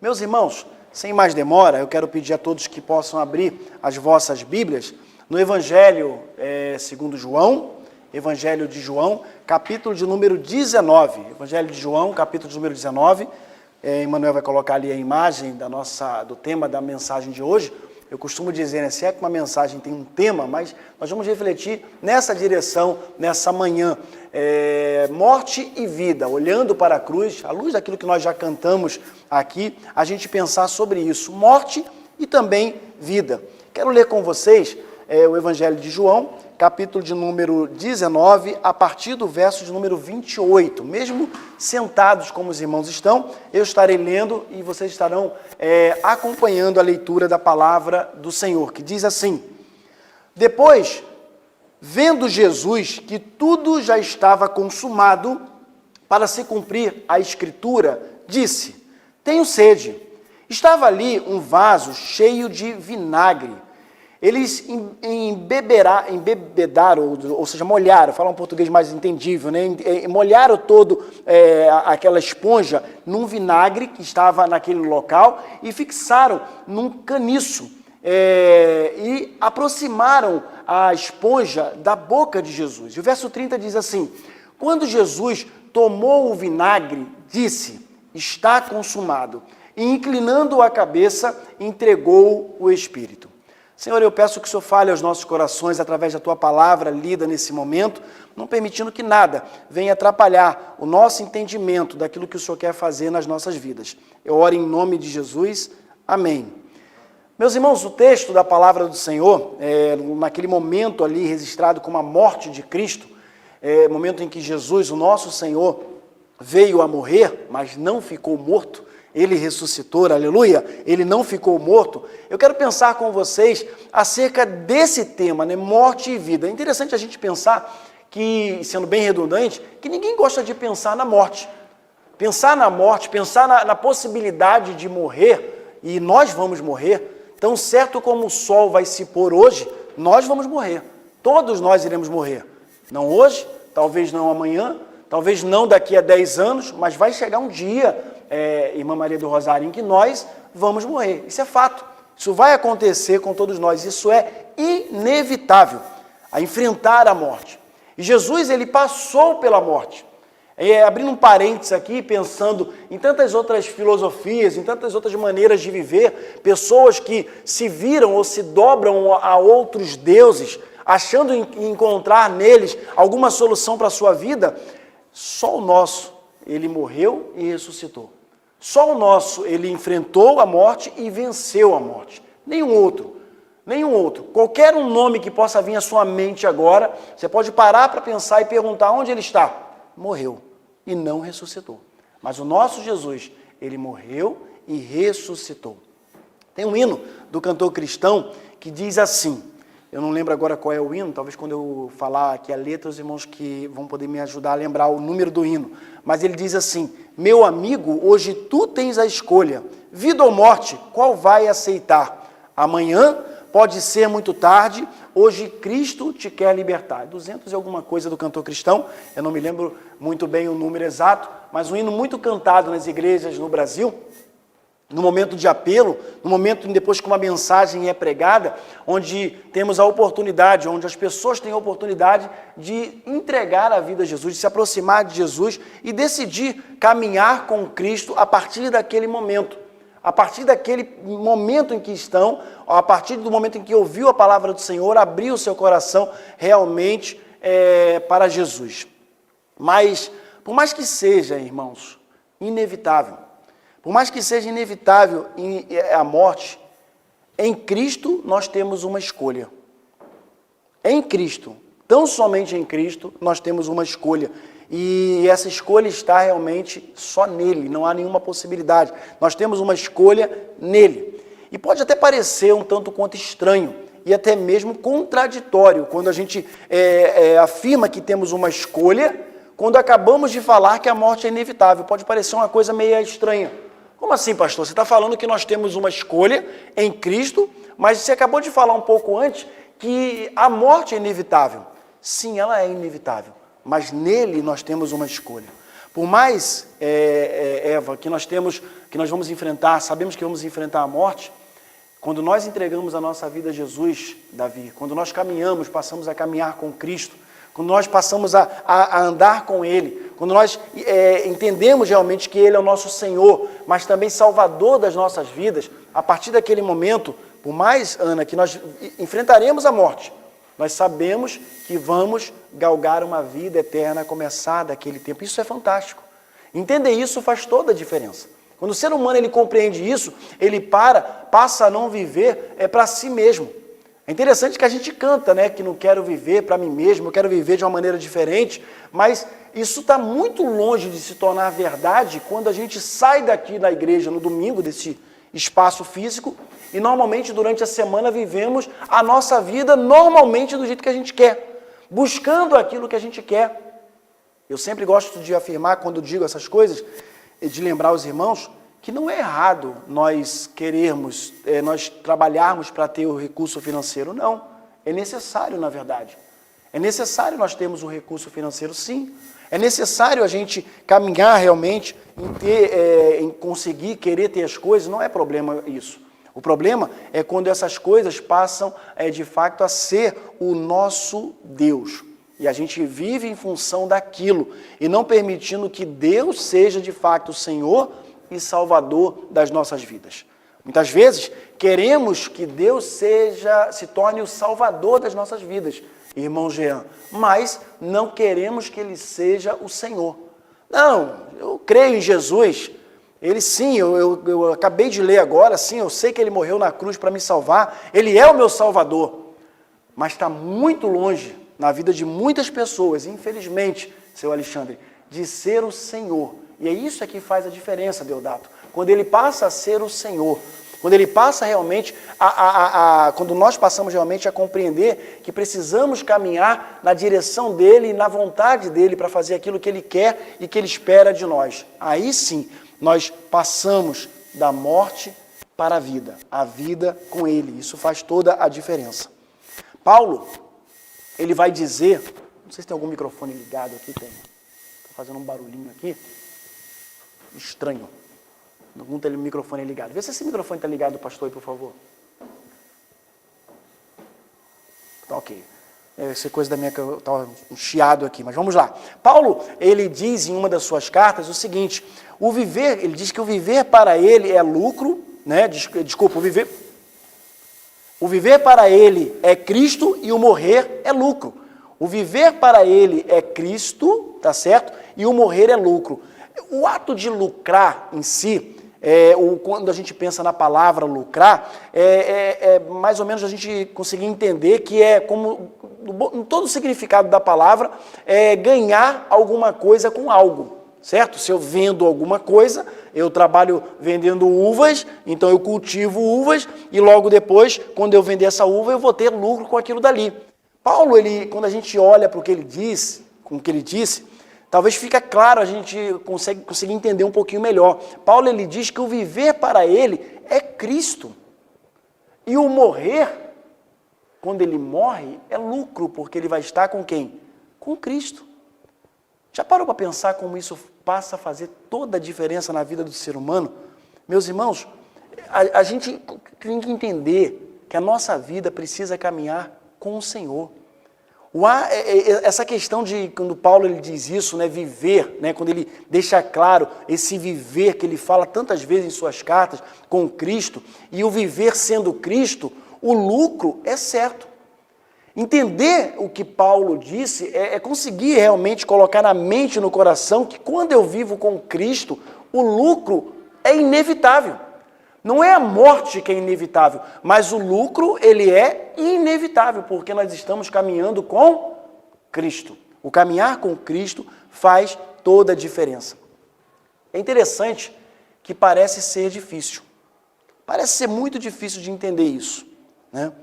Meus irmãos, sem mais demora, eu quero pedir a todos que possam abrir as vossas Bíblias no Evangelho segundo João, Evangelho de João, capítulo de número 19. Evangelho de João, capítulo de número 19. Emmanuel vai colocar ali a imagem do tema da mensagem de hoje. Eu costumo dizer, né, se é que uma mensagem tem um tema, mas nós vamos refletir nessa direção, nessa manhã. Morte e vida, olhando para a cruz, à luz daquilo que nós já cantamos aqui, a gente pensar sobre isso, morte e também vida. Quero ler com vocês o Evangelho de João, capítulo de número 19, a partir do verso de número 28. Mesmo sentados como os irmãos estão, eu estarei lendo e vocês estarão acompanhando a leitura da palavra do Senhor, que diz assim: Depois, vendo Jesus que tudo já estava consumado, para se cumprir a Escritura, disse: Tenho sede. Estava ali um vaso cheio de vinagre. Eles embebedaram, ou seja, molharam, falar um português mais entendível, né? Molharam aquela esponja num vinagre que estava naquele local e fixaram num caniço e aproximaram a esponja da boca de Jesus. E o verso 30 diz assim: Quando Jesus tomou o vinagre, disse: Está consumado. E inclinando a cabeça, entregou o Espírito. Senhor, eu peço que o Senhor fale aos nossos corações através da Tua palavra lida nesse momento, não permitindo que nada venha atrapalhar o nosso entendimento daquilo que o Senhor quer fazer nas nossas vidas. Eu oro em nome de Jesus. Amém. Meus irmãos, o texto da palavra do Senhor, naquele momento ali registrado como a morte de Cristo, momento em que Jesus, o nosso Senhor, veio a morrer, mas não ficou morto, Ele ressuscitou, aleluia, Ele não ficou morto. Eu quero pensar com vocês acerca desse tema, né, morte e vida. É interessante a gente pensar que, sendo bem redundante, que ninguém gosta de pensar na morte. Pensar na morte, pensar na possibilidade de morrer, e nós vamos morrer, tão certo como o sol vai se pôr hoje, nós vamos morrer. Todos nós iremos morrer. Não hoje, talvez não amanhã, talvez não daqui a 10 anos, mas vai chegar um dia, Irmã Maria do Rosário, em que nós vamos morrer. Isso é fato. Isso vai acontecer com todos nós. Isso é inevitável, a enfrentar a morte. E Jesus, ele passou pela morte. Abrindo um parênteses aqui, pensando em tantas outras filosofias, em tantas outras maneiras de viver, pessoas que se viram ou se dobram a outros deuses, achando encontrar neles alguma solução para a sua vida. Só o nosso, ele morreu e ressuscitou. Só o nosso, ele enfrentou a morte e venceu a morte. Nenhum outro. Nenhum outro. Qualquer um nome que possa vir à sua mente agora, você pode parar para pensar e perguntar onde ele está. Morreu e não ressuscitou. Mas o nosso Jesus, ele morreu e ressuscitou. Tem um hino do cantor cristão que diz assim, eu não lembro agora qual é o hino, talvez quando eu falar aqui a letra, os irmãos que vão poder me ajudar a lembrar o número do hino. Mas ele diz assim: Meu amigo, hoje tu tens a escolha, vida ou morte, qual vai aceitar? Amanhã pode ser muito tarde, hoje Cristo te quer libertar. 200 e alguma coisa do cantor cristão, eu não me lembro muito bem o número exato, mas um hino muito cantado nas igrejas no Brasil, no momento de apelo, no momento depois que uma mensagem é pregada, onde temos a oportunidade, onde as pessoas têm a oportunidade de entregar a vida a Jesus, de se aproximar de Jesus e decidir caminhar com Cristo a partir daquele momento. A partir daquele momento em que estão, a partir do momento em que ouviu a palavra do Senhor, abriu o seu coração realmente para Jesus. Mas, por mais que seja, irmãos, inevitável, por mais que seja inevitável a morte, em Cristo nós temos uma escolha. Em Cristo, tão somente em Cristo, nós temos uma escolha. E essa escolha está realmente só nele, não há nenhuma possibilidade. Nós temos uma escolha nele. E pode até parecer um tanto quanto estranho e até mesmo contraditório quando a gente afirma que temos uma escolha, quando acabamos de falar que a morte é inevitável. Pode parecer uma coisa meio estranha. Como assim, pastor? Você está falando que nós temos uma escolha em Cristo, mas você acabou de falar um pouco antes que a morte é inevitável. Sim, ela é inevitável, mas nele nós temos uma escolha. Por mais, Eva, que nós vamos enfrentar, sabemos que vamos enfrentar a morte, quando nós entregamos a nossa vida a Jesus, Davi, quando nós caminhamos, passamos a caminhar com Cristo, quando nós passamos a andar com Ele, quando nós entendemos realmente que Ele é o nosso Senhor, mas também Salvador das nossas vidas, a partir daquele momento, por mais, Ana, que nós enfrentaremos a morte, nós sabemos que vamos galgar uma vida eterna a começar daquele tempo. Isso é fantástico. Entender isso faz toda a diferença. Quando o ser humano ele compreende isso, ele passa a não viver para si mesmo. É interessante que a gente canta, né, que não quero viver para mim mesmo, eu quero viver de uma maneira diferente, mas isso está muito longe de se tornar verdade quando a gente sai daqui da igreja no domingo, desse espaço físico, e normalmente durante a semana vivemos a nossa vida normalmente do jeito que a gente quer, buscando aquilo que a gente quer. Eu sempre gosto de afirmar, quando digo essas coisas, de lembrar os irmãos, que não é errado nós querermos, nós trabalharmos para ter o recurso financeiro, não. É necessário, na verdade. É necessário nós termos o recurso financeiro, sim. É necessário a gente caminhar realmente em conseguir, querer ter as coisas, não é problema isso. O problema é quando essas coisas passam, de fato, a ser o nosso Deus. E a gente vive em função daquilo, e não permitindo que Deus seja, de fato, o Senhor e Salvador das nossas vidas. Muitas vezes, queremos que Deus se torne o Salvador das nossas vidas, irmão Jean, mas não queremos que Ele seja o Senhor. Não, eu creio em Jesus, Ele sim, eu acabei de ler agora, sim, eu sei que Ele morreu na cruz para me salvar, Ele é o meu Salvador, mas está muito longe, na vida de muitas pessoas, infelizmente, seu Alexandre, de ser o Senhor. E é isso que faz a diferença, Deodato. Quando Ele passa a ser o Senhor, quando Ele passa realmente, quando nós passamos realmente a compreender que precisamos caminhar na direção dEle e na vontade dEle para fazer aquilo que Ele quer e que Ele espera de nós. Aí sim, nós passamos da morte para a vida com Ele. Isso faz toda a diferença. Paulo, ele vai dizer, não sei se tem algum microfone ligado aqui, tem. Estou fazendo um barulhinho aqui, estranho. Algum microfone ligado. Vê se esse microfone está ligado, pastor, aí, por favor. Tá ok. Essa é coisa da minha, que eu estava um chiado aqui, mas vamos lá. Paulo, ele diz em uma das suas cartas o seguinte, ele diz que o viver para ele é lucro, né? Desculpa, o viver para ele é Cristo e o morrer é lucro. O viver para ele é Cristo, tá certo? E o morrer é lucro. O ato de lucrar em si, quando a gente pensa na palavra lucrar, mais ou menos a gente conseguir entender que é como, em todo o significado da palavra, ganhar alguma coisa com algo, certo? Se eu vendo alguma coisa, eu trabalho vendendo uvas, então eu cultivo uvas e logo depois, quando eu vender essa uva, eu vou ter lucro com aquilo dali. Paulo, quando a gente olha para o que ele disse, com o que ele disse, talvez fica claro, a gente conseguir entender um pouquinho melhor. Paulo, ele diz que o viver para ele é Cristo. E o morrer, quando ele morre, é lucro, porque ele vai estar com quem? Com Cristo. Já parou para pensar como isso passa a fazer toda a diferença na vida do ser humano? Meus irmãos, a gente tem que entender que a nossa vida precisa caminhar com o Senhor. Essa questão de, quando Paulo ele diz isso, né, viver, né, quando ele deixa claro esse viver que ele fala tantas vezes em suas cartas com Cristo, e o viver sendo Cristo, o lucro é certo. Entender o que Paulo disse é conseguir realmente colocar na mente e no coração que quando eu vivo com Cristo, o lucro é inevitável. Não é a morte que é inevitável, mas o lucro, ele é inevitável, porque nós estamos caminhando com Cristo. O caminhar com Cristo faz toda a diferença. É interessante que parece ser difícil. Parece ser muito difícil de entender isso, né?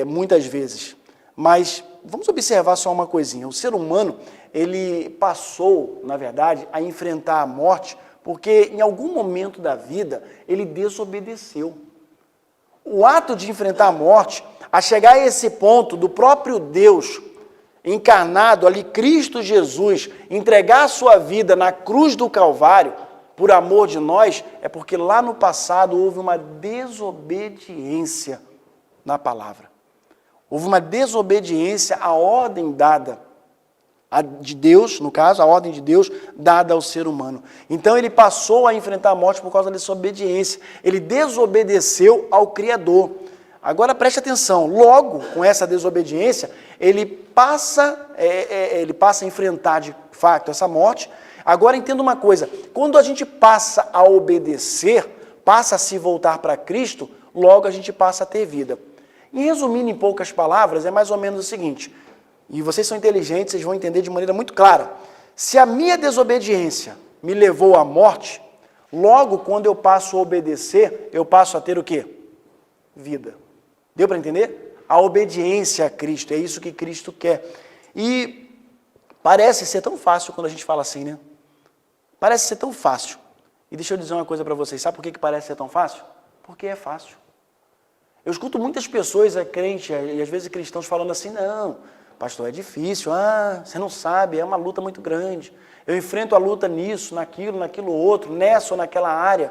Muitas vezes. Mas vamos observar só uma coisinha. O ser humano, ele passou, na verdade, a enfrentar a morte porque em algum momento da vida ele desobedeceu. O ato de enfrentar a morte, a chegar a esse ponto do próprio Deus encarnado ali, Cristo Jesus, entregar a sua vida na cruz do Calvário, por amor de nós, é porque lá no passado houve uma desobediência na palavra. Houve uma desobediência à ordem dada, a de Deus, no caso, a ordem de Deus dada ao ser humano. Então ele passou a enfrentar a morte por causa dessa obediência. Ele desobedeceu ao Criador. Agora preste atenção, logo com essa desobediência, ele passa a enfrentar de fato essa morte. Agora entenda uma coisa, quando a gente passa a obedecer, passa a se voltar para Cristo, logo a gente passa a ter vida. E resumindo em poucas palavras, é mais ou menos o seguinte, e vocês são inteligentes, vocês vão entender de maneira muito clara. Se a minha desobediência me levou à morte, logo quando eu passo a obedecer, eu passo a ter o quê? Vida. Deu para entender? A obediência a Cristo, é isso que Cristo quer. E parece ser tão fácil quando a gente fala assim, né? Parece ser tão fácil. E deixa eu dizer uma coisa para vocês, sabe por que parece ser tão fácil? Porque é fácil. Eu escuto muitas pessoas, crentes, e às vezes cristãos falando assim, não, pastor, é difícil, você não sabe, é uma luta muito grande. Eu enfrento a luta nisso, naquilo outro, nessa ou naquela área.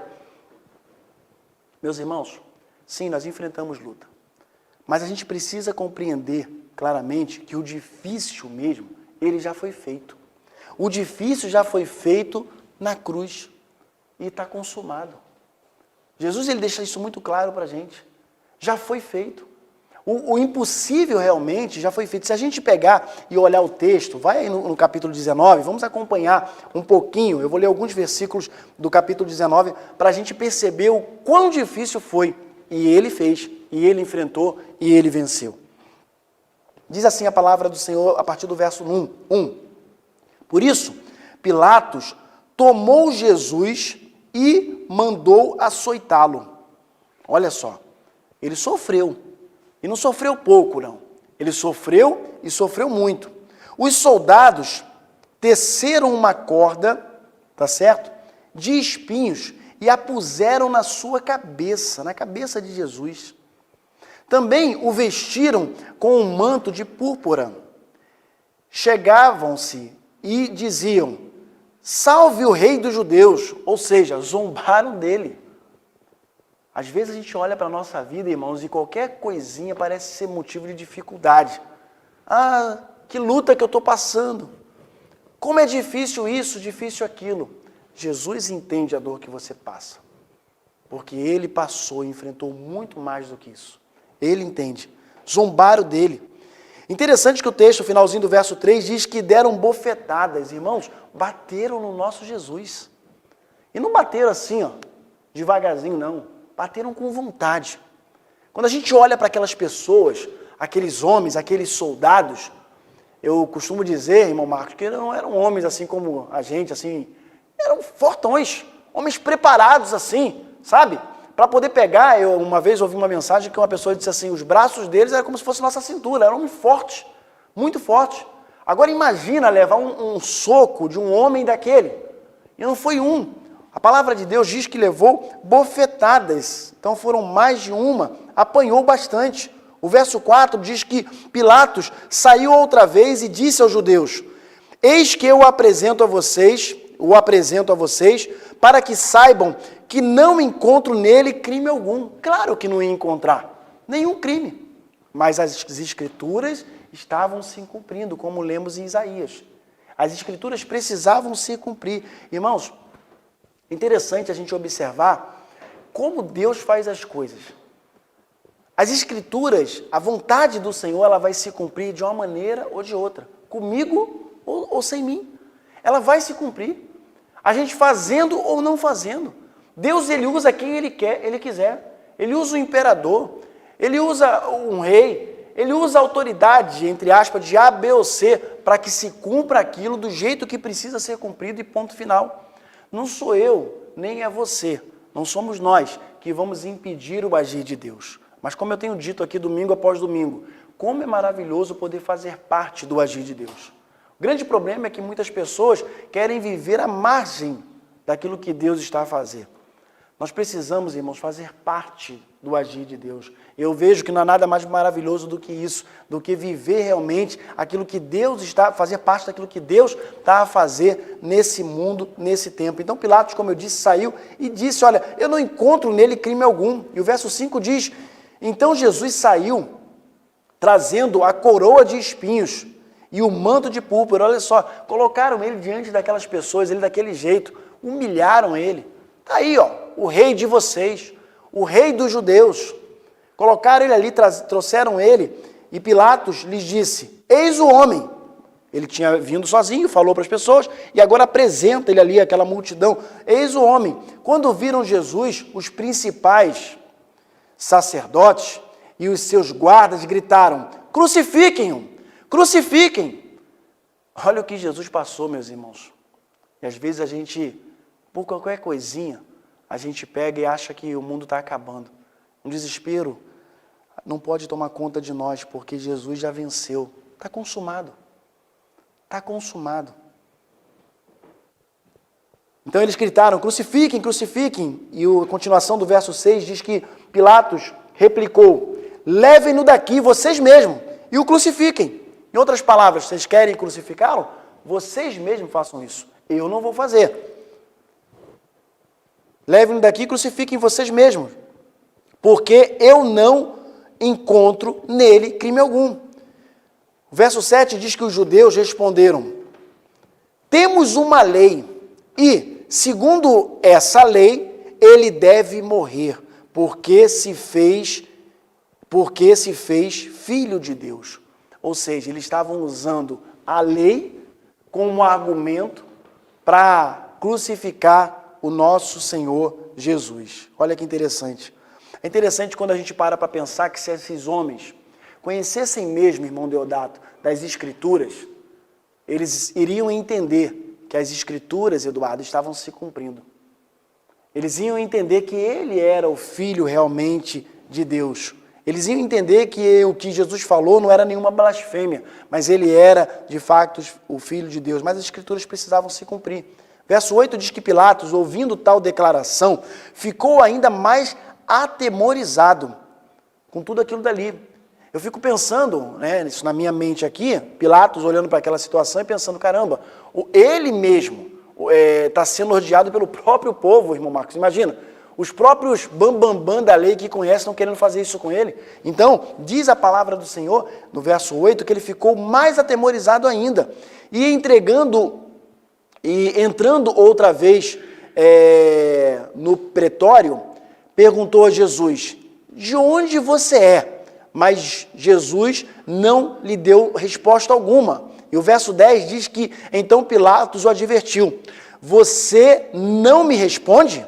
Meus irmãos, sim, nós enfrentamos luta. Mas a gente precisa compreender claramente que o difícil mesmo, ele já foi feito. O difícil já foi feito na cruz e está consumado. Jesus ele deixa isso muito claro para a gente. Já foi feito. O impossível realmente já foi feito. Se a gente pegar e olhar o texto, vai aí no capítulo 19, vamos acompanhar um pouquinho, eu vou ler alguns versículos do capítulo 19, para a gente perceber o quão difícil foi. E ele fez, e ele enfrentou, e ele venceu. Diz assim a palavra do Senhor a partir do verso 1. Por isso, Pilatos tomou Jesus e mandou açoitá-lo. Olha só, ele sofreu. E não sofreu pouco, não. Ele sofreu e sofreu muito. Os soldados teceram uma corda, tá certo? De espinhos e a puseram na sua cabeça, na cabeça de Jesus. Também o vestiram com um manto de púrpura. Chegavam-se e diziam, salve o rei dos judeus, ou seja, zombaram dele. Às vezes a gente olha para a nossa vida, irmãos, e qualquer coisinha parece ser motivo de dificuldade. Que luta que eu estou passando. Como é difícil isso, difícil aquilo. Jesus entende a dor que você passa. Porque ele passou e enfrentou muito mais do que isso. Ele entende. Zombaram dele. Interessante que o texto, o finalzinho do verso 3, diz que deram bofetadas. Irmãos, bateram no nosso Jesus. E não bateram assim, devagarzinho, não. Bateram com vontade. Quando a gente olha para aquelas pessoas, aqueles homens, aqueles soldados, eu costumo dizer, irmão Marcos, que não eram homens assim como a gente, assim, eram fortões, homens preparados assim, sabe? Para poder pegar, eu uma vez ouvi uma mensagem que uma pessoa disse assim, os braços deles eram como se fosse nossa cintura, eram homens fortes, muito fortes. Agora imagina levar um soco de um homem daquele, e não foi um. A palavra de Deus diz que levou bofetadas, então foram mais de uma, apanhou bastante. O verso 4 diz que Pilatos saiu outra vez e disse aos judeus, eis que eu o apresento a vocês, para que saibam que não encontro nele crime algum. Claro que não ia encontrar nenhum crime, mas as escrituras estavam se cumprindo, como lemos em Isaías. As escrituras precisavam se cumprir. Irmãos, interessante a gente observar como Deus faz as coisas. As escrituras, a vontade do Senhor, ela vai se cumprir de uma maneira ou de outra. Comigo ou sem mim. Ela vai se cumprir. A gente fazendo ou não fazendo. Deus, ele usa quem ele quiser. Ele usa o imperador. Ele usa um rei. Ele usa a autoridade, entre aspas, de A, B ou C, para que se cumpra aquilo do jeito que precisa ser cumprido e ponto final. Não sou eu, nem é você. Não somos nós que vamos impedir o agir de Deus. Mas como eu tenho dito aqui domingo após domingo, como é maravilhoso poder fazer parte do agir de Deus. O grande problema é que muitas pessoas querem viver à margem daquilo que Deus está a fazer. Nós precisamos, irmãos, fazer parte do agir de Deus. Eu vejo que não há nada mais maravilhoso do que isso, do que viver realmente aquilo que Deus está, fazer parte daquilo que Deus está a fazer nesse mundo, nesse tempo. Então Pilatos, como eu disse, saiu e disse, olha, eu não encontro nele crime algum. E o verso 5 diz, então Jesus saiu, trazendo a coroa de espinhos e o manto de púrpura. Olha só, colocaram ele diante daquelas pessoas, ele daquele jeito, humilharam ele. Está aí, ó, o rei de vocês, o rei dos judeus. Colocaram ele ali, trouxeram ele, e Pilatos lhes disse, eis o homem. Ele tinha vindo sozinho, falou para as pessoas, e agora apresenta ele ali, aquela multidão. Eis o homem. Quando viram Jesus, os principais sacerdotes e os seus guardas gritaram, crucifiquem-o, crucifiquem. Olha o que Jesus passou, meus irmãos. E às vezes a gente, por qualquer coisinha, a gente pega e acha que o mundo está acabando. Um desespero não pode tomar conta de nós, porque Jesus já venceu. Está consumado. Está consumado. Então eles gritaram, crucifiquem, crucifiquem. E a continuação do verso 6 diz que Pilatos replicou, levem-no daqui, vocês mesmos, e o crucifiquem. Em outras palavras, vocês querem crucificá-lo? Vocês mesmos façam isso. Eu não vou fazer. Levem-no daqui e crucifiquem vocês mesmos, porque eu não encontro nele crime algum. O verso 7 diz que os judeus responderam, temos uma lei e, segundo essa lei, ele deve morrer, porque se fez filho de Deus. Ou seja, eles estavam usando a lei como argumento para crucificar o nosso Senhor Jesus. Olha que interessante. É interessante quando a gente para pensar que se esses homens conhecessem mesmo, irmão Deodato, das Escrituras, eles iriam entender que as Escrituras, Eduardo, estavam se cumprindo. Eles iam entender que ele era o Filho realmente de Deus. Eles iam entender que o que Jesus falou não era nenhuma blasfêmia, mas ele era, de fato, o Filho de Deus. Mas as Escrituras precisavam se cumprir. Verso 8 diz que Pilatos, ouvindo tal declaração, ficou ainda mais atemorizado com tudo aquilo dali. Eu fico pensando, né, isso na minha mente aqui, Pilatos olhando para aquela situação e pensando, caramba, ele mesmo está sendo rodeado pelo próprio povo, irmão Marcos. Imagina, os próprios bambambam da lei que conhecem estão querendo fazer isso com ele. Então, diz a palavra do Senhor, no verso 8, que ele ficou mais atemorizado ainda. E entrando outra vez no pretório, perguntou a Jesus, de onde você é? Mas Jesus não lhe deu resposta alguma. E o verso 10 diz que, então Pilatos o advertiu, você não me responde?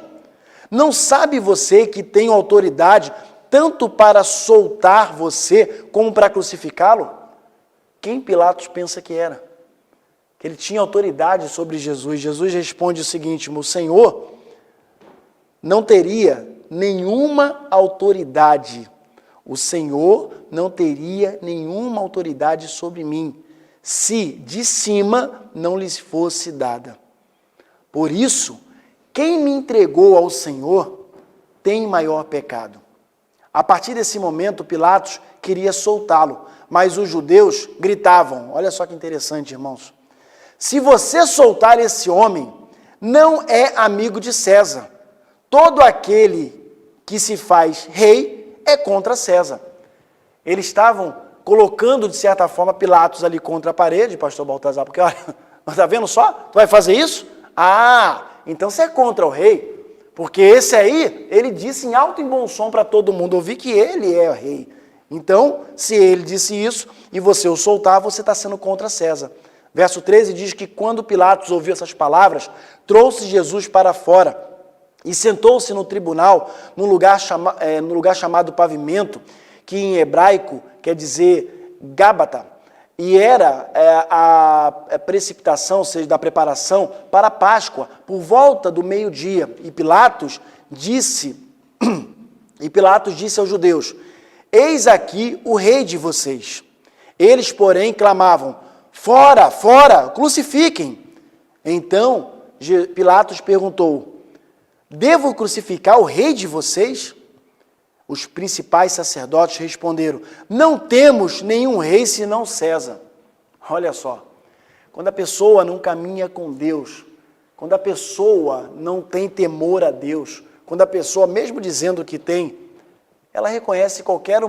Não sabe você que tenho autoridade tanto para soltar você como para crucificá-lo? Quem Pilatos pensa que era? Que ele tinha autoridade sobre Jesus. Jesus responde o seguinte, o Senhor não teria nenhuma autoridade. O Senhor não teria nenhuma autoridade sobre mim, se de cima não lhes fosse dada. Por isso, quem me entregou ao Senhor tem maior pecado. A partir desse momento, Pilatos queria soltá-lo, mas os judeus gritavam, olha só que interessante, irmãos, se você soltar esse homem, não é amigo de César. Todo aquele que se faz rei é contra César. Eles estavam colocando, de certa forma, Pilatos ali contra a parede, pastor Baltazar, porque, olha, está vendo só? Tu vai fazer isso? Ah, então você é contra o rei, porque esse aí, ele disse em alto e bom som para todo mundo ouvir que ele é o rei. Então, se ele disse isso e você o soltar, você está sendo contra César. Verso 13 diz que quando Pilatos ouviu essas palavras, trouxe Jesus para fora e sentou-se no tribunal, no lugar chamado Pavimento, que em hebraico quer dizer Gábata, e era a precipitação, ou seja, da preparação para a Páscoa, por volta do meio-dia. E Pilatos disse aos judeus, eis aqui o rei de vocês. Eles, porém, clamavam, fora, fora, crucifiquem. Então Pilatos perguntou, Devo crucificar o rei de vocês? Os principais sacerdotes responderam: não temos nenhum rei senão César. Olha só, quando a pessoa não caminha com Deus, quando a pessoa não tem temor a Deus, quando a pessoa, mesmo dizendo que tem, ela reconhece qualquer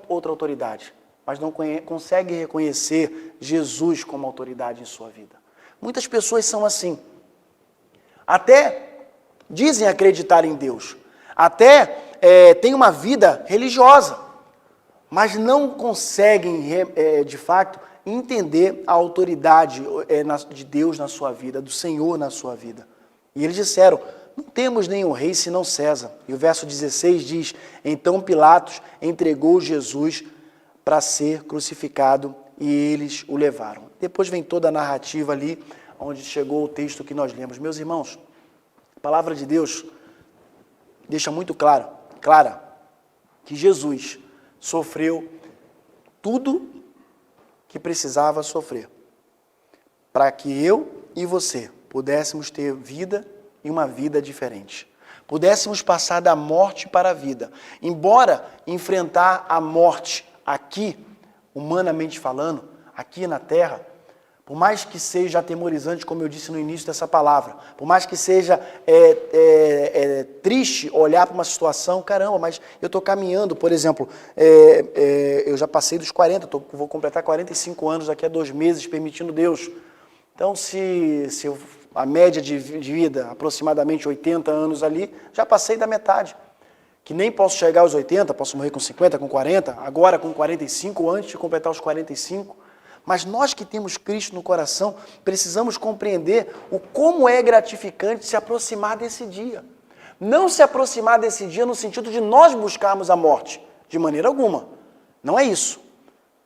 outra autoridade, mas não consegue reconhecer Jesus como autoridade em sua vida. Muitas pessoas são assim. Até dizem acreditar em Deus, até têm uma vida religiosa, mas não conseguem, de fato, entender a autoridade de Deus na sua vida, do Senhor na sua vida. E eles disseram: não temos nenhum rei senão César. E o verso 16 diz: então Pilatos entregou Jesus para ser crucificado e eles o levaram. Depois vem toda a narrativa ali, onde chegou o texto que nós lemos. Meus irmãos, a palavra de Deus deixa muito clara que Jesus sofreu tudo que precisava sofrer para que eu e você pudéssemos ter vida e uma vida diferente. Pudéssemos passar da morte para a vida. Embora enfrentar a morte aqui, humanamente falando, aqui na terra, por mais que seja atemorizante, como eu disse no início dessa palavra, por mais que seja triste olhar para uma situação, caramba, mas eu estou caminhando, por exemplo, eu já passei dos 40, vou completar 45 anos daqui a 2 meses, permitindo Deus. Então, se a média de vida, aproximadamente 80 anos ali, já passei da metade. Que nem posso chegar aos 80, posso morrer com 50, com 40, agora com 45, antes de completar os 45. Mas nós que temos Cristo no coração, precisamos compreender o como é gratificante se aproximar desse dia. Não se aproximar desse dia no sentido de nós buscarmos a morte, de maneira alguma. Não é isso.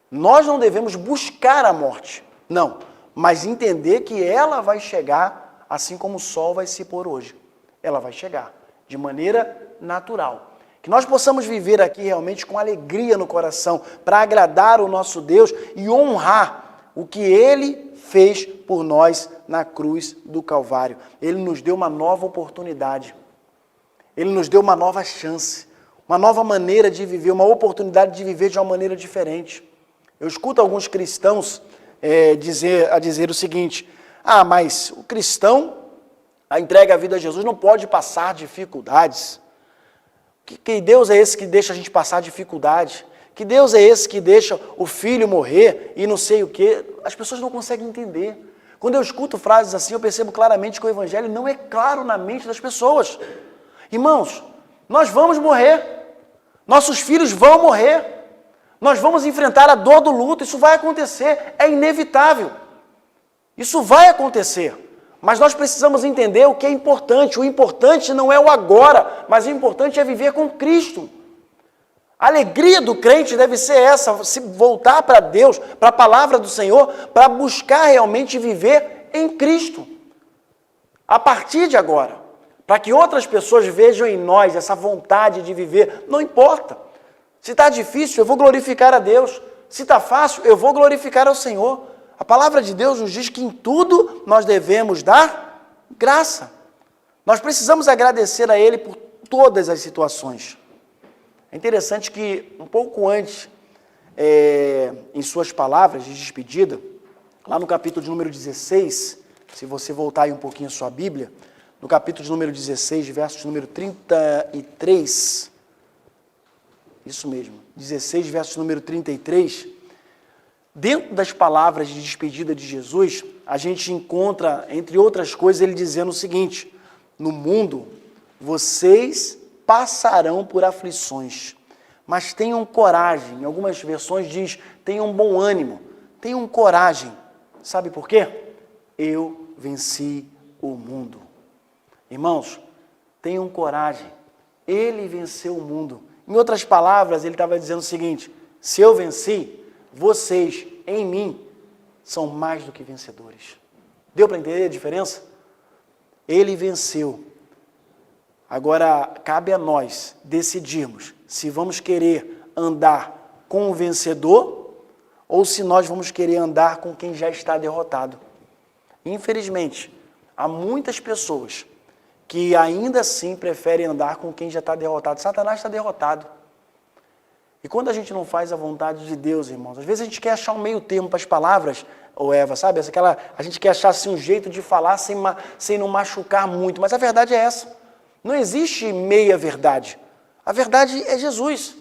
Nós não devemos buscar a morte, não. Mas entender que ela vai chegar, assim como o sol vai se pôr hoje. Ela vai chegar, de maneira natural. Que nós possamos viver aqui realmente com alegria no coração, para agradar o nosso Deus e honrar o que Ele fez por nós na cruz do Calvário. Ele nos deu uma nova oportunidade. Ele nos deu uma nova chance, uma nova maneira de viver, uma oportunidade de viver de uma maneira diferente. Eu escuto alguns cristãos dizer o seguinte: mas o cristão, a entrega a vida a Jesus, não pode passar dificuldades. Que Deus é esse que deixa a gente passar dificuldade? Que Deus é esse que deixa o filho morrer e não sei o quê? As pessoas não conseguem entender. Quando eu escuto frases assim, eu percebo claramente que o evangelho não é claro na mente das pessoas. Irmãos, nós vamos morrer. Nossos filhos vão morrer. Nós vamos enfrentar a dor do luto. Isso vai acontecer, é inevitável. Isso vai acontecer. Mas nós precisamos entender o que é importante. O importante não é o agora, mas o importante é viver com Cristo. A alegria do crente deve ser essa, se voltar para Deus, para a palavra do Senhor, para buscar realmente viver em Cristo. A partir de agora, para que outras pessoas vejam em nós essa vontade de viver, não importa. Se está difícil, eu vou glorificar a Deus. Se está fácil, eu vou glorificar ao Senhor. A palavra de Deus nos diz que em tudo nós devemos dar graça. Nós precisamos agradecer a Ele por todas as situações. É interessante que um pouco antes, em suas palavras de despedida, lá no capítulo de número 16, se você voltar aí um pouquinho a sua Bíblia, no capítulo de número 16, verso de número 33, isso mesmo, 16, verso de número 33, dentro das palavras de despedida de Jesus, a gente encontra, entre outras coisas, ele dizendo o seguinte: no mundo, vocês passarão por aflições, mas tenham coragem. Em algumas versões diz, tenham bom ânimo, tenham coragem. Sabe por quê? Eu venci o mundo. Irmãos, tenham coragem. Ele venceu o mundo. Em outras palavras, ele estava dizendo o seguinte: se eu venci, vocês, em mim, são mais do que vencedores. Deu para entender a diferença? Ele venceu. Agora, cabe a nós decidirmos se vamos querer andar com o vencedor ou se nós vamos querer andar com quem já está derrotado. Infelizmente, há muitas pessoas que ainda assim preferem andar com quem já está derrotado. Satanás está derrotado. E quando a gente não faz a vontade de Deus, irmãos, às vezes a gente quer achar um meio termo para as palavras, ou Eva, sabe? A gente quer achar assim, um jeito de falar sem não machucar muito, mas a verdade é essa. Não existe meia verdade. A verdade é Jesus.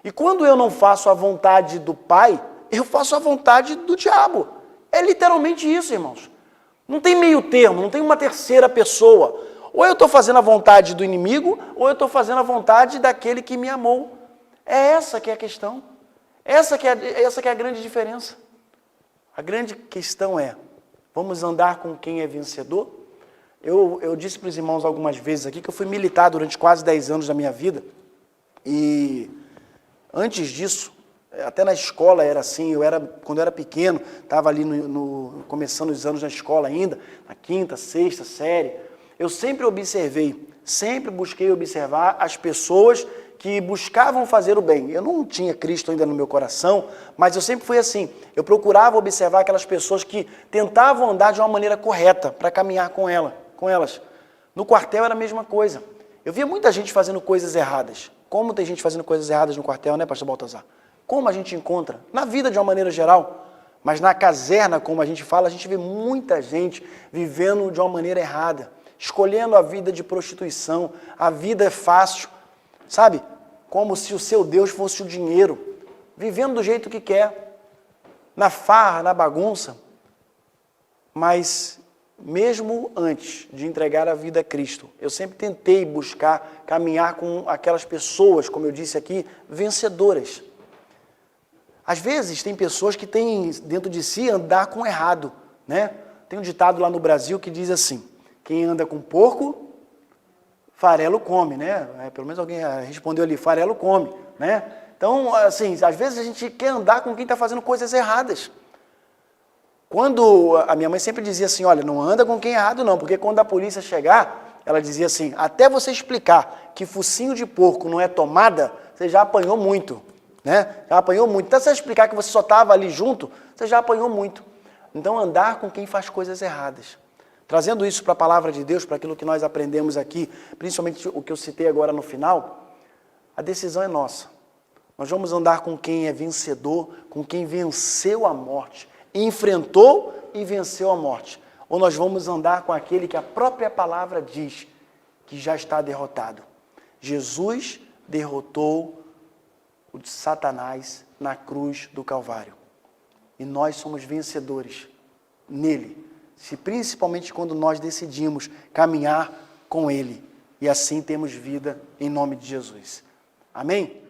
E quando eu não faço a vontade do Pai, eu faço a vontade do diabo. É literalmente isso, irmãos. Não tem meio termo, não tem uma terceira pessoa. Ou eu estou fazendo a vontade do inimigo, ou eu estou fazendo a vontade daquele que me amou. É essa que é a questão. Essa que é a grande diferença. A grande questão é, vamos andar com quem é vencedor? Eu disse para os irmãos algumas vezes aqui que eu fui militar durante quase 10 anos da minha vida. E antes disso, até na escola era assim, quando eu era pequeno, estava ali começando os anos na escola ainda, na 5ª, 6ª série, eu sempre busquei observar as pessoas que buscavam fazer o bem. Eu não tinha Cristo ainda no meu coração, mas eu sempre fui assim, eu procurava observar aquelas pessoas que tentavam andar de uma maneira correta, para caminhar com elas. No quartel era a mesma coisa. Eu via muita gente fazendo coisas erradas. Como tem gente fazendo coisas erradas no quartel, né, pastor Baltazar? Como a gente encontra? Na vida de uma maneira geral, mas na caserna, como a gente fala, a gente vê muita gente vivendo de uma maneira errada, escolhendo a vida de prostituição, a vida é fácil, sabe? Como se o seu Deus fosse o dinheiro, vivendo do jeito que quer, na farra, na bagunça. Mas mesmo antes de entregar a vida a Cristo, eu sempre tentei buscar caminhar com aquelas pessoas, como eu disse aqui, vencedoras. Às vezes tem pessoas que têm dentro de si andar com o errado, né? Tem um ditado lá no Brasil que diz assim, quem anda com porco, farelo come, né? Pelo menos alguém respondeu ali, farelo come, né? Então, assim, às vezes a gente quer andar com quem está fazendo coisas erradas. Quando a minha mãe sempre dizia assim, olha, não anda com quem é errado não, porque quando a polícia chegar, ela dizia assim, até você explicar que focinho de porco não é tomada, você já apanhou muito, né? Já apanhou muito. Até você explicar que você só estava ali junto, você já apanhou muito. Então, andar com quem faz coisas erradas. Trazendo isso para a palavra de Deus, para aquilo que nós aprendemos aqui, principalmente o que eu citei agora no final, a decisão é nossa. Nós vamos andar com quem é vencedor, com quem venceu a morte, enfrentou e venceu a morte. Ou nós vamos andar com aquele que a própria palavra diz que já está derrotado. Jesus derrotou o Satanás na cruz do Calvário. E nós somos vencedores nele, principalmente quando nós decidimos caminhar com ele. E assim temos vida em nome de Jesus. Amém?